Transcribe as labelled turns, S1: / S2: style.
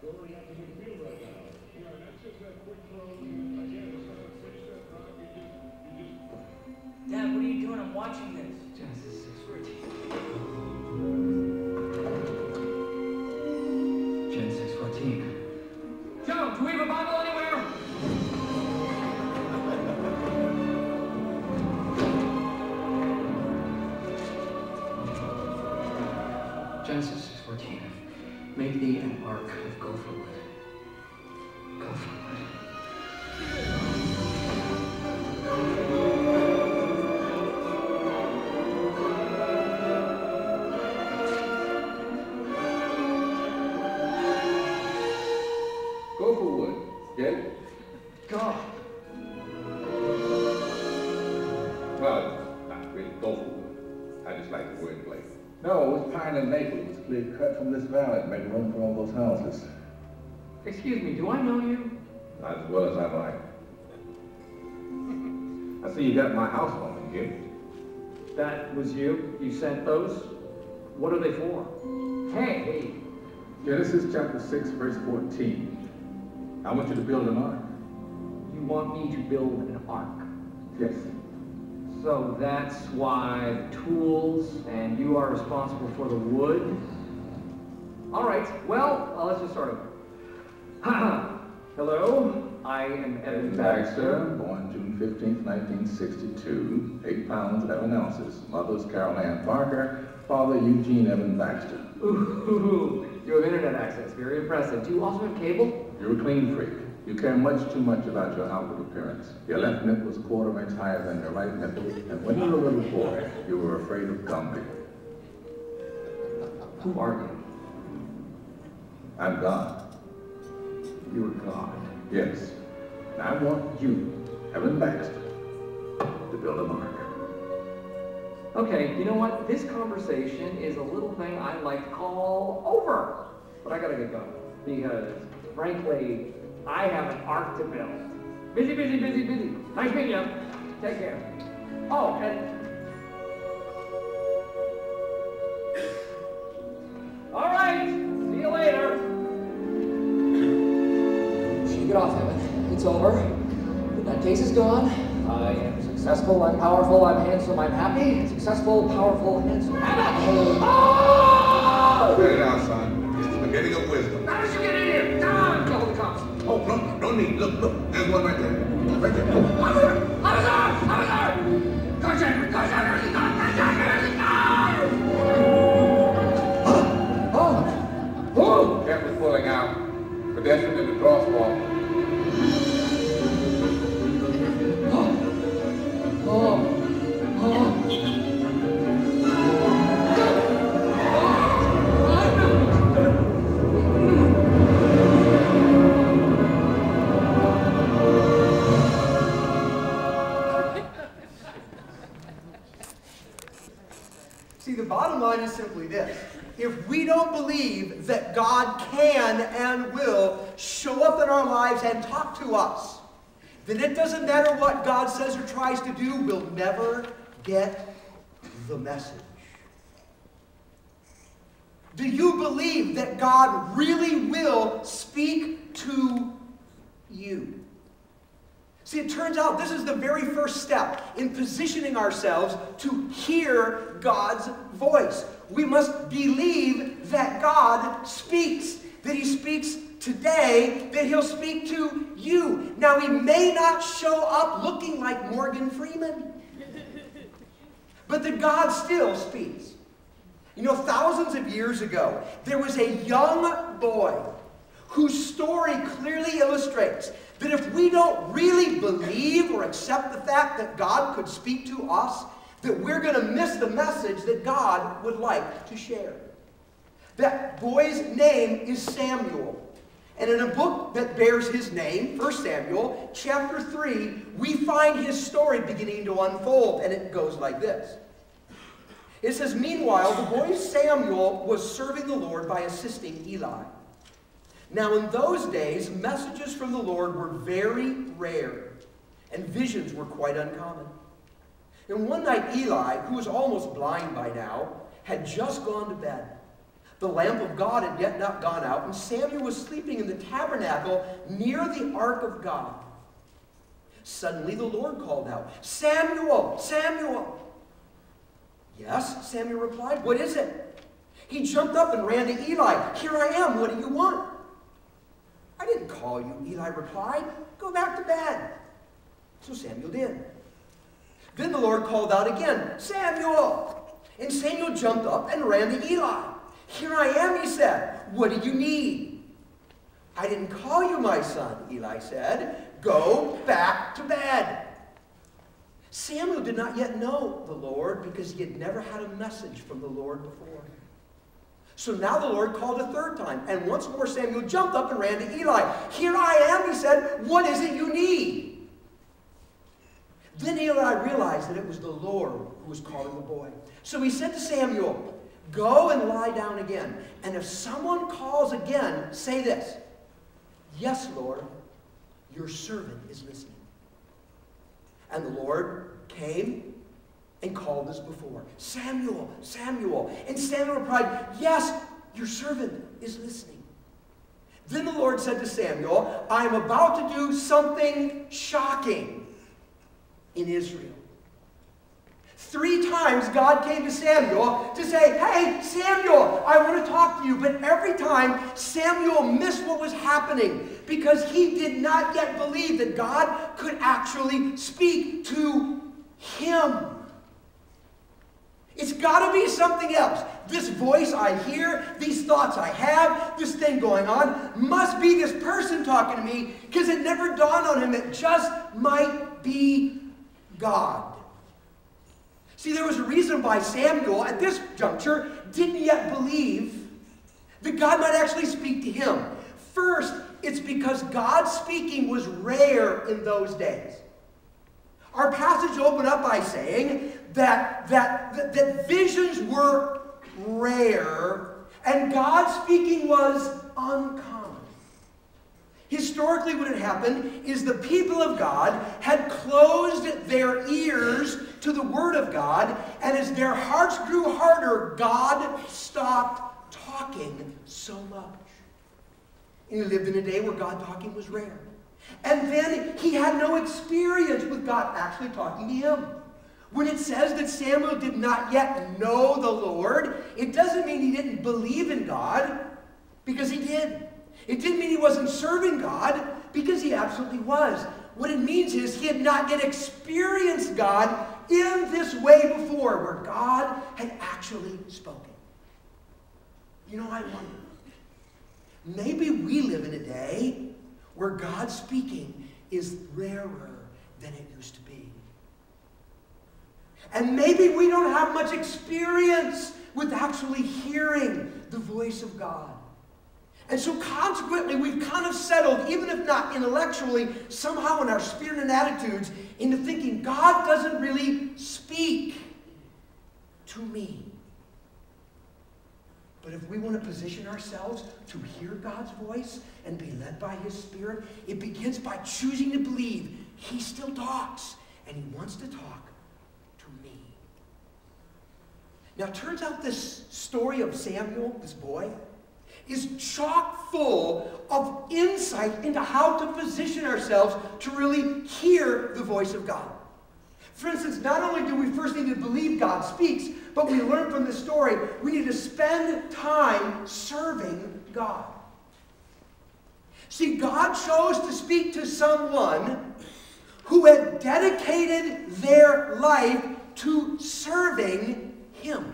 S1: Dad, what are you doing? I'm watching this.
S2: Genesis 6:14. Genesis 6:14.
S1: Joe, do we have a Bible anywhere?
S2: Genesis 6:14. Make thee an ark of gopher wood. Gopher wood.
S3: Gopher wood. Get it?
S2: God.
S3: Well, it's not really gopher wood. I just like the wordplay.
S4: No, it was pine and maple. It was clear cut from this valley to make room for all those houses.
S2: Excuse me, do I know you?
S3: Not as well as I'd like. I see you got my house phone here.
S2: That was you? You sent those? What are they for? Hey!
S4: Genesis chapter 6, verse 14. I want you to build an ark.
S2: You want me to build an ark?
S4: Yes.
S2: So that's why the tools and you are responsible for the wood? All right, well, let's just start over. Hello, I am Evan
S4: Baxter, born June 15th, 1962, 8 pounds, 11 ounces. Mother's Carol Ann Parker, father Eugene Evan Baxter.
S2: Ooh, you have internet access, very impressive. Do you also have cable?
S4: You're a clean freak. You care much too much about your outward appearance. Your left nipple was a quarter inch higher than your right nipple, and when you were a little boy, you were afraid of Gumby.
S2: Who are you?
S4: I'm God.
S2: You are God.
S4: Yes. And I want you, Evan Baxter, to build an ark.
S2: Okay, you know what? This conversation is a little thing I like to call over. But I gotta get going. Because, frankly, I have an ark to build. Busy, busy, busy, busy. Nice meeting you. Take care. Oh, and... All right. See you later. So you get off, Evan. It's over. That case is gone. I am successful, I'm powerful, I'm handsome, I'm happy. Successful, powerful, handsome, happy. Oh!
S3: Spit it out, son. It's the beginning of wisdom.
S2: How did you get in here? Come on, call the cops.
S3: Oh, no need. Look. There's one right there. Right there.
S2: Officer! Go,
S3: Oh! Careful pulling out. Pedestrian in the crosswalk.
S5: See, the bottom line is simply this. If we don't believe that God can and will show up in our lives and talk to us, then it doesn't matter what God says or tries to do, we'll never get the message. Do you believe that God really will speak to you? See, it turns out this is the very first step in positioning ourselves to hear God's voice. We must believe that God speaks, that He speaks today, that He'll speak to you. Now, He may not show up looking like Morgan Freeman, but that God still speaks. You know, thousands of years ago, there was a young boy whose story clearly illustrates that if we don't really believe or accept the fact that God could speak to us, that we're going to miss the message that God would like to share. That boy's name is Samuel. And in a book that bears his name, 1 Samuel, chapter 3, we find his story beginning to unfold, and it goes like this. It says, meanwhile, the boy Samuel was serving the Lord by assisting Eli. Now, in those days, messages from the Lord were very rare, and visions were quite uncommon. And one night, Eli, who was almost blind by now, had just gone to bed. The lamp of God had yet not gone out, and Samuel was sleeping in the tabernacle near the ark of God. Suddenly the Lord called out, "Samuel, Samuel!" "Yes," Samuel replied. "What is it?" He jumped up and ran to Eli. "Here I am. What do you want?" "I didn't call you," Eli replied. "Go back to bed." So Samuel did. Then the Lord called out again, "Samuel!" And Samuel jumped up and ran to Eli. "Here I am," he said. "What do you need?" "I didn't call you, my son," Eli said. "Go back to bed." Samuel did not yet know the Lord because he had never had a message from the Lord before. So now the Lord called a third time, and once more Samuel jumped up and ran to Eli. "Here I am," he said. "What is it you need?" Then Eli realized that it was the Lord who was calling the boy. So he said to Samuel, "Go and lie down again, and if someone calls again, say this, 'Yes, Lord, your servant is listening.'" And the Lord came and called as before, "Samuel, Samuel." And Samuel replied, "Yes, your servant is listening." Then the Lord said to Samuel, "I am about to do something shocking in Israel." 3 times God came to Samuel to say, "Hey, Samuel, I want to talk to you." But every time Samuel missed what was happening because he did not yet believe that God could actually speak to him. It's got to be something else. This voice I hear, these thoughts I have, this thing going on, must be this person talking to me, because it never dawned on him it just might be God. See, there was a reason why Samuel, at this juncture, didn't yet believe that God might actually speak to him. First, it's because God speaking was rare in those days. Our passage opened up by saying that visions were rare and God speaking was uncommon. Historically, what had happened is the people of God had closed their ears to the Word of God, and as their hearts grew harder, God stopped talking so much. And he lived in a day where God talking was rare. And then he had no experience with God actually talking to him. When it says that Samuel did not yet know the Lord, it doesn't mean he didn't believe in God, because he did. It didn't mean he wasn't serving God, because he absolutely was. What it means is he had not yet experienced God in this way before, where God had actually spoken. You know, I wonder, maybe we live in a day where God speaking is rarer than it used to be. And maybe we don't have much experience with actually hearing the voice of God. And so consequently, we've kind of settled, even if not intellectually, somehow in our spirit and attitudes, into thinking God doesn't really speak to me. But if we want to position ourselves to hear God's voice and be led by His Spirit, it begins by choosing to believe He still talks, and He wants to talk to me. Now, it turns out this story of Samuel, this boy, is chock full of insight into how to position ourselves to really hear the voice of God. For instance, not only do we first need to believe God speaks, but we learn from this story, we need to spend time serving God. See, God chose to speak to someone who had dedicated their life to serving Him.